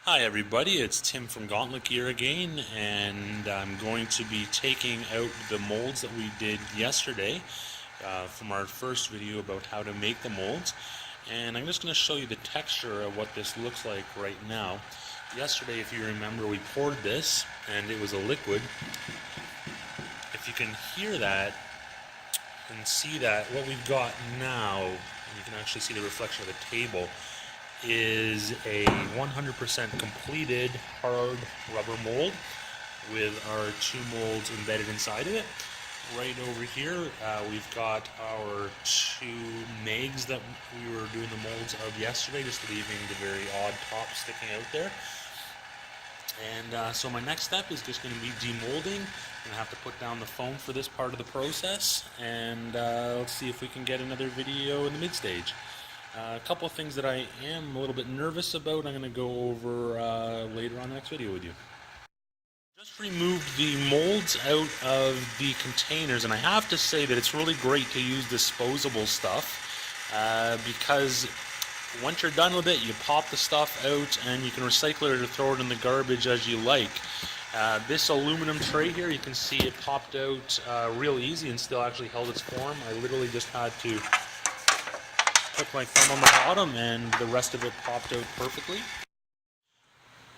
Hi everybody, it's Tim from Gauntlet Gear again, and I'm going to be taking out the molds that we did yesterday from our first video about how to make the molds. And I'm just going to show you the texture of what this looks like right now. Yesterday, if you remember, we poured this and it was a liquid. If you can hear that and see that, what we've got now, and you can actually see the reflection of the table, is a 100% completed hard rubber mold with our two molds embedded inside of it. Right over here, we've got our two mags that we were doing the molds of yesterday, just leaving the very odd top sticking out there. And so my next step is just going to be demolding. I'm going to have to put down the foam for this part of the process, and let's see if we can get another video in the mid-stage. A couple of things that I am a little bit nervous about, I'm going to go over later on the next video with you. Just removed the molds out of the containers, and I have to say that it's really great to use disposable stuff because once you're done with it, you pop the stuff out and you can recycle it or throw it in the garbage as you like. This aluminum tray here, you can see it popped out real easy and still actually held its form. I literally just had to put my thumb on the bottom and the rest of it popped out perfectly.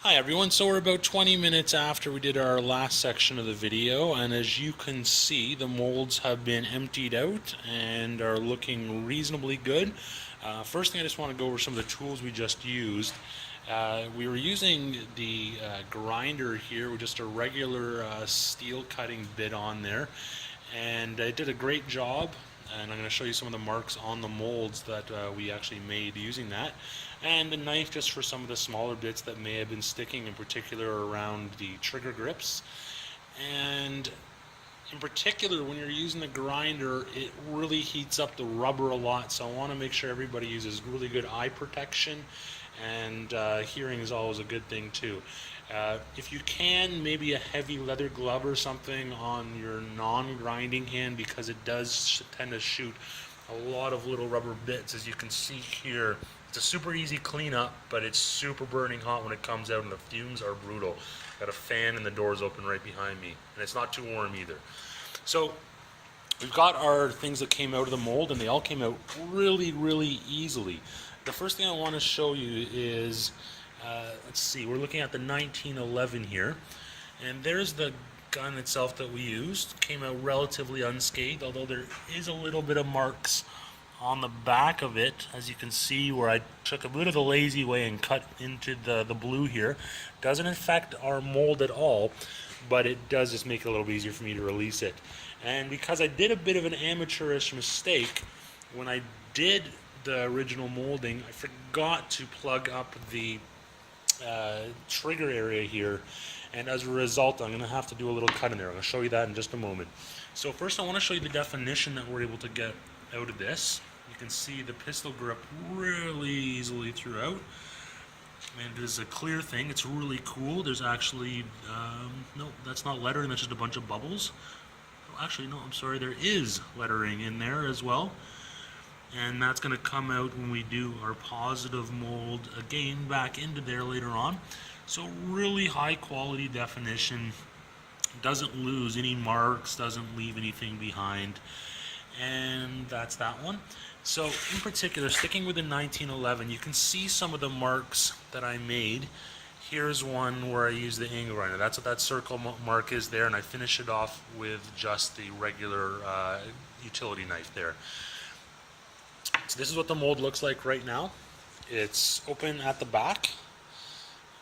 Hi everyone, so we're about 20 minutes after we did our last section of the video, and as you can see, the molds have been emptied out and are looking reasonably good. First thing, I just want to go over some of the tools we just used. We were using the grinder here with just a regular steel cutting bit on there, and it did a great job. And I'm going to show you some of the marks on the molds that we actually made using that, and a knife just for some of the smaller bits that may have been sticking, in particular around the trigger grips. And in particular, when you're using the grinder, it really heats up the rubber a lot, so I want to make sure everybody uses really good eye protection, and hearing is always a good thing too. If you can, maybe a heavy leather glove or something on your non-grinding hand, because it does tend to shoot a lot of little rubber bits, as you can see here. It's a super easy cleanup, but it's super burning hot when it comes out, and the fumes are brutal. Got a fan and the door's open right behind me, and it's not too warm either. So we've got our things that came out of the mold, and they all came out really, really easily. The first thing I want to show you is, let's see, we're looking at the 1911 here, and there's the gun itself that we used. Came out relatively unscathed, although there is a little bit of marks on the back of it, as you can see, where I took a bit of the lazy way and cut into the blue here. Doesn't affect our mold at all, but it does just make it a little bit easier for me to release it. And because I did a bit of an amateurish mistake, when I did the original molding, I forgot to plug up the trigger area here, and as a result I'm going to have to do a little cut in there. I'm going to show you that in just a moment. So first I want to show you the definition that we're able to get out of this. You can see the pistol grip really easily throughout, and it is a clear thing. It's really cool. There's actually no, that's not lettering, that's just a bunch of bubbles. Actually no, I'm sorry, there is lettering in there as well, and that's going to come out when we do our positive mold again back into there later on. So really high quality definition, doesn't lose any marks, doesn't leave anything behind, and that's that one. So in particular, sticking with the 1911, you can see some of the marks that I made. Here's one where I use the angle grinder. That's what that circle mark is there, and I finish it off with just the regular utility knife there. So this is what the mold looks like right now. It's open at the back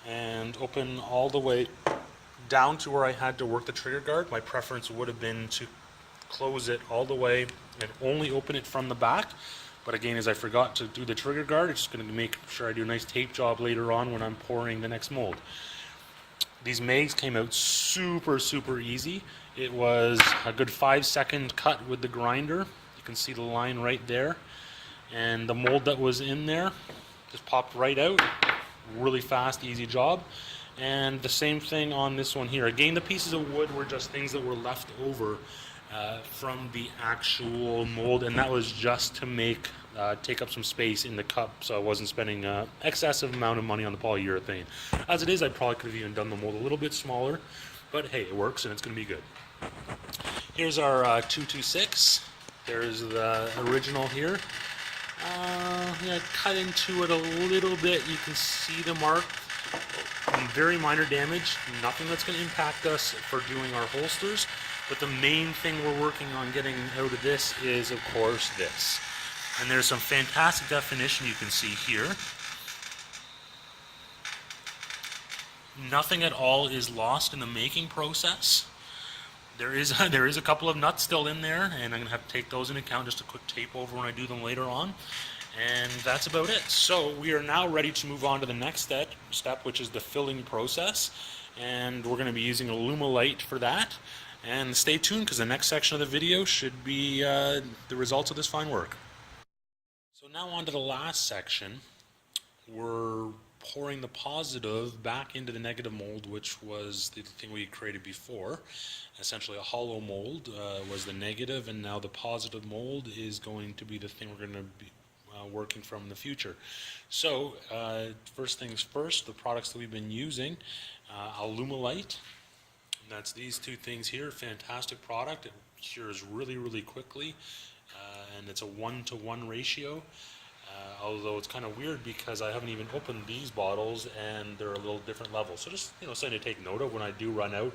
and open all the way down to where I had to work the trigger guard. My preference would have been to close it all the way and only open it from the back, but again, as I forgot to do the trigger guard, it's just going to make sure I do a nice tape job later on when I'm pouring the next mold. These mags came out super easy. It was a good 5-second cut with the grinder. You can see the line right there, and the mold that was in there just popped right out. Really fast, easy job. And the same thing on this one here. Again, the pieces of wood were just things that were left over from the actual mold, and that was just to make take up some space in the cup, so I wasn't spending excessive amount of money on the polyurethane. As it is, I probably could have even done the mold a little bit smaller, but hey, it works and it's going to be good. Here's our 226. There's the original here. Yeah, cut into it a little bit. You can see the mark. Very minor damage, nothing that's going to impact us for doing our holsters, but the main thing we're working on getting out of this is, of course, this. And there's some fantastic definition you can see here. Nothing at all is lost in the making process. There is a couple of nuts still in there, and I'm going to have to take those into account, just a quick tape over when I do them later on. And that's about it. So we are now ready to move on to the next step, which is the filling process. And we're going to be using Alumilite for that. And stay tuned, because the next section of the video should be the results of this fine work. So now on to the last section. We're pouring the positive back into the negative mold, which was the thing we created before. Essentially a hollow mold was the negative, and now the positive mold is going to be the thing we're going to be working from in the future. So first things first, the products that we've been using, Alumilite. That's these two things here. Fantastic product. It cures really, really quickly, and it's a 1-to-1 ratio. Although it's kind of weird because I haven't even opened these bottles and they're a little different levels. So just something to take note of. When I do run out,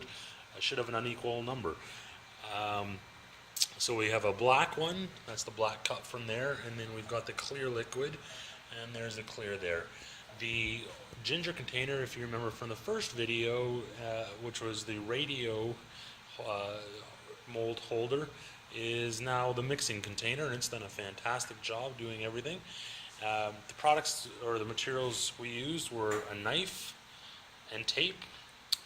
I should have an unequal number. So we have a black one, that's the black cup from there, and then we've got the clear liquid, and there's the clear there. The ginger container, if you remember from the first video, which was the radio mold holder, is now the mixing container, and it's done a fantastic job doing everything. The products or the materials we used were a knife and tape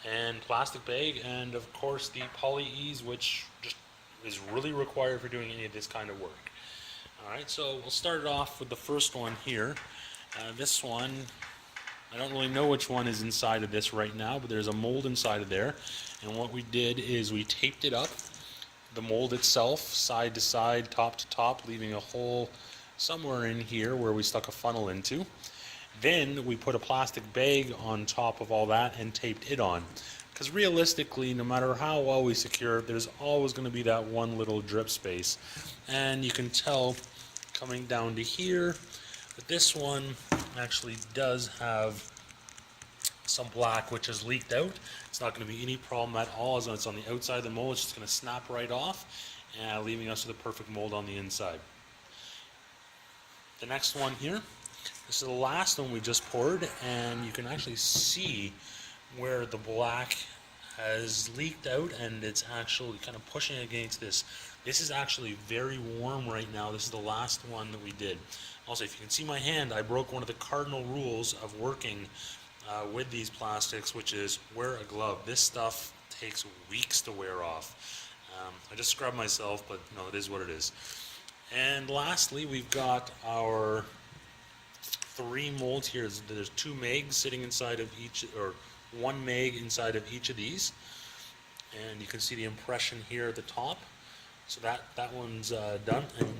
and plastic bag, and of course the poly-ease, which just is really required for doing any of this kind of work. Alright, so we'll start it off with the first one here. This one, I don't really know which one is inside of this right now, but there's a mold inside of there, and what we did is we taped it up, the mold itself, side to side, top to top, leaving a hole somewhere in here where we stuck a funnel into. Then we put a plastic bag on top of all that and taped it on. Because realistically, no matter how well we secure it, there's always going to be that one little drip space. And you can tell coming down to here that this one actually does have some black which has leaked out. It's not going to be any problem at all as long as it's on the outside of the mold. It's just going to snap right off, leaving us with a perfect mold on the inside. The next one here, this is the last one we just poured, and you can actually see where the black has leaked out, and it's actually kind of pushing against this. This is actually very warm right now. This is the last one that we did. Also, if you can see my hand, I broke one of the cardinal rules of working with these plastics, which is wear a glove. This stuff takes weeks to wear off. I just scrubbed myself, but no, it is what it is. And lastly, we've got our 3 molds here. There's 2 megs sitting inside of each, or 1 meg inside of each of these, and you can see the impression here at the top. So that one's done, and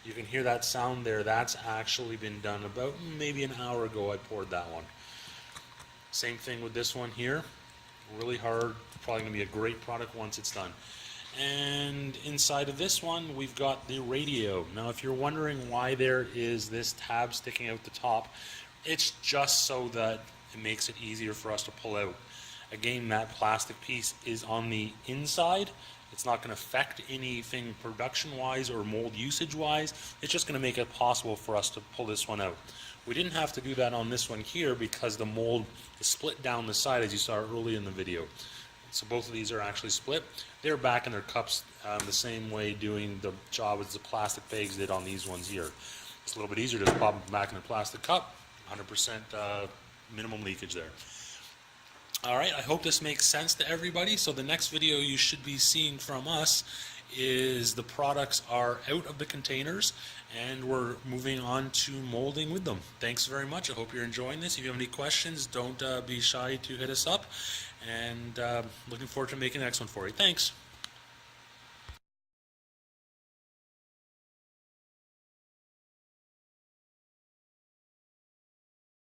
you can hear that sound there. That's actually been done about maybe an hour ago. I poured that one. Same thing with this one here. Really hard, probably going to be a great product once it's done. And inside of this one, we've got the radio. Now, if you're wondering why there is this tab sticking out the top, it's just so that it makes it easier for us to pull out. Again, that plastic piece is on the inside. It's not going to affect anything production-wise or mold usage-wise. It's just going to make it possible for us to pull this one out. We didn't have to do that on this one here because the mold is split down the side, as you saw early in the video. So both of these are actually split. They're back in their cups the same way, doing the job as the plastic bags did on these ones here. It's a little bit easier to pop them back in a plastic cup. 100% minimum leakage there. Alright, I hope this makes sense to everybody. So the next video you should be seeing from us is the products are out of the containers and we're moving on to molding with them. Thanks very much. I hope you're enjoying this. If you have any questions, don't be shy to hit us up, and looking forward to making the next one for you. Thanks.